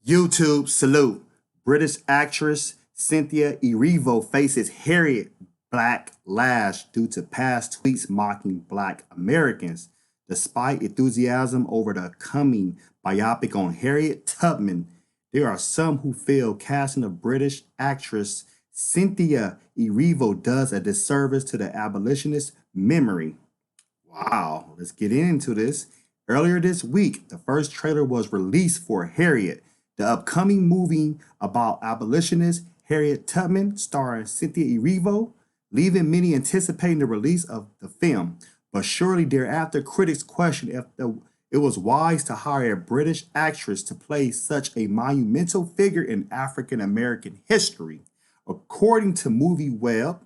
YouTube salute. British actress Cynthia Ervio faces Harriet backlash due to past tweets mocking Black Americans. Despite enthusiasm over the coming biopic on Harriet Tubman, there are some who feel casting of British actress Cynthia Ervio does a disservice to the abolitionist memory. Wow, let's get into this. Earlier this week, the first trailer was released for Harriet, the upcoming movie about abolitionist Harriet Tubman, starring Cynthia Erivo, leaving many anticipating the release of the film. But shortly thereafter, critics questioned if it was wise to hire a British actress to play such a monumental figure in African American history. According to Movie Web,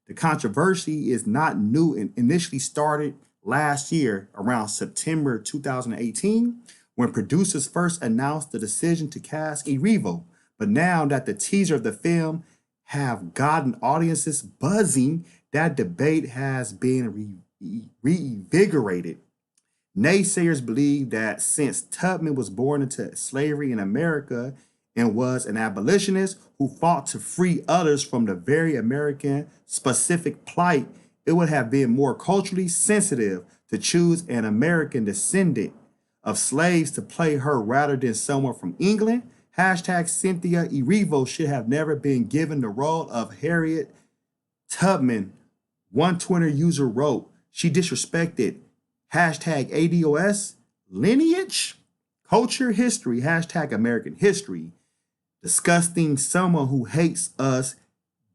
the controversy is not new and initially started last year around September 2018 when producers first announced the decision to cast Erivo. But now that the teaser of the film have gotten audiences buzzing, that debate has been reinvigorated. Naysayers believe that since Tubman was born into slavery in America and was an abolitionist who fought to free others from the very American specific plight, it would have been more culturally sensitive to choose an American descendant of slaves to play her rather than someone from England. Hashtag Cynthia Erivo should have never been given the role of Harriet Tubman. One Twitter user wrote, she disrespected hashtag ADOS lineage, culture, history, hashtag American history. Disgusting someone who hates us,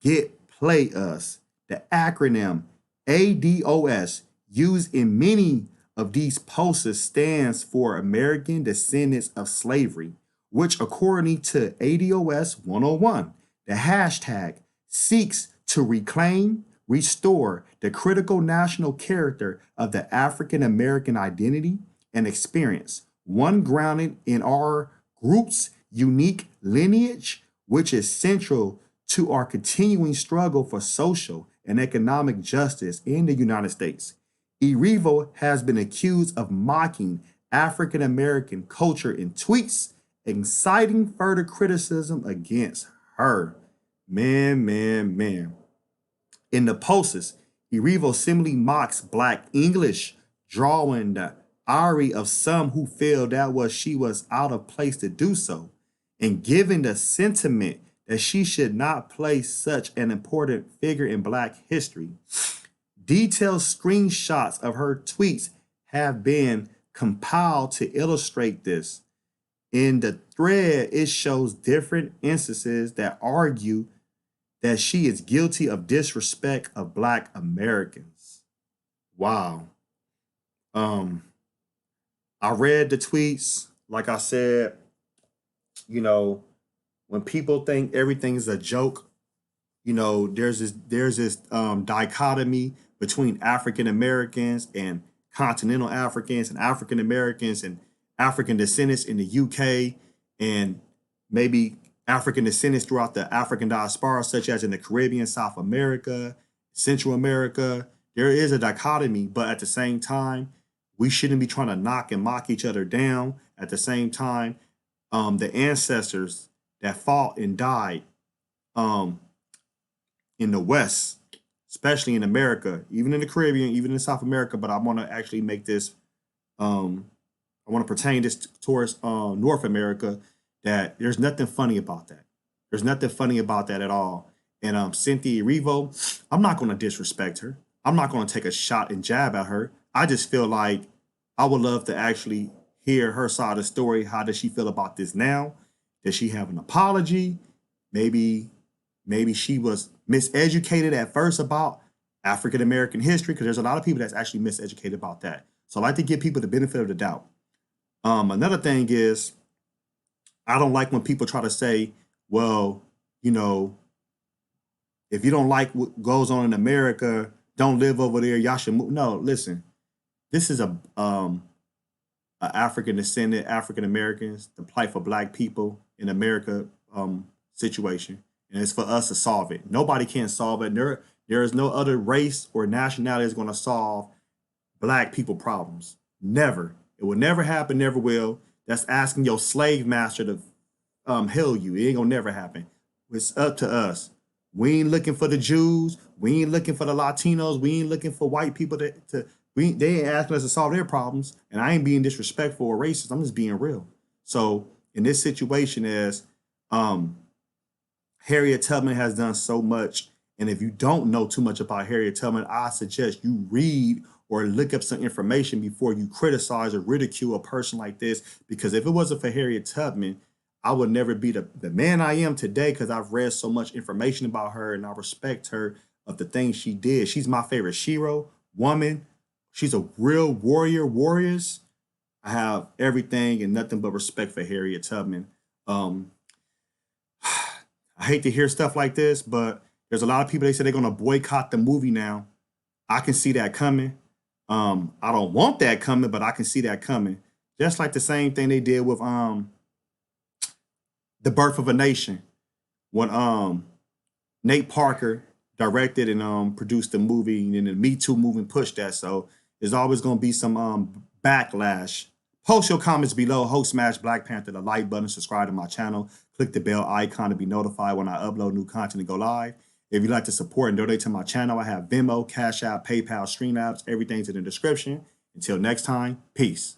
get play us. The acronym ADOS used in many of these posters stands for American Descendants of Slavery, which according to ADOS 101, the hashtag seeks to reclaim, restore the critical national character of the African American identity and experience, one grounded in our group's unique lineage, which is central to our continuing struggle for social and economic justice in the United States. Erivo has been accused of mocking African American culture in tweets, inciting further criticism against her. Man. In the posters, Erivo similarly mocks Black English, drawing the irony of some who feel that she was out of place to do so, and giving the sentiment that she should not play such an important figure in Black history. Detailed screenshots of her tweets have been compiled to illustrate this. In the thread, it shows different instances that argue that she is guilty of disrespect of Black Americans. Wow. I read the tweets. Like I said, when people think everything's a joke, there's this dichotomy between African Americans and continental Africans and African Americans and African descendants in the UK and maybe African descendants throughout the African diaspora, such as in the Caribbean, South America, Central America. There is a dichotomy, but at the same time, we shouldn't be trying to knock and mock each other down. At the same time, the ancestors that fought and died in the West, especially in America, even in the Caribbean, even in South America, but I want to actually make this, I want to pertain this towards North America, that there's nothing funny about that. There's nothing funny about that at all. And Cynthia Erivo, I'm not going to disrespect her. I'm not going to take a shot and jab at her. I just feel like I would love to actually hear her side of the story. How does she feel about this now? Does she have an apology? Maybe she was miseducated at first about African American history, because there's a lot of people that's actually miseducated about that. So I like to give people the benefit of the doubt. Another thing is, I don't like when people try to say, well, if you don't like what goes on in America, don't live over there. Y'all should move. No, listen, this is a African descendant, African Americans, the plight for Black people in America situation, and it's for us to solve it. Nobody can solve it. There is no other race or nationality that's going to solve Black people problems. Never. It will never happen. Never will. That's asking your slave master to hail you. It ain't gonna never happen. It's up to us. We ain't looking for the Jews. We ain't looking for the Latinos. We ain't looking for white people they ain't asking us to solve their problems. And I ain't being disrespectful or racist. I'm just being real. So in this situation, as um, Harriet Tubman has done so much. And if you don't know too much about Harriet Tubman, I suggest you read or look up some information before you criticize or ridicule a person like this. Because if it wasn't for Harriet Tubman, I would never be the man I am today because I've read so much information about her and I respect her of the things she did. She's my favorite shero, woman. She's a real warriors. I have everything and nothing but respect for Harriet Tubman. Um, I hate to hear stuff like this, but there's a lot of people they say they're gonna boycott the movie now. I can see that coming. I don't want that coming, but I can see that coming. Just like the same thing they did with The Birth of a Nation when Nate Parker directed and produced the movie, and then the Me Too movement pushed that. So there's always gonna be some backlash. Post your comments below. Host smash Black Panther, the like button, subscribe to my channel, click the bell icon to be notified when I upload new content and go live. If you'd like to support and donate to my channel, I have Venmo, CashApp, PayPal, Streamlabs, everything's in the description. Until next time, peace.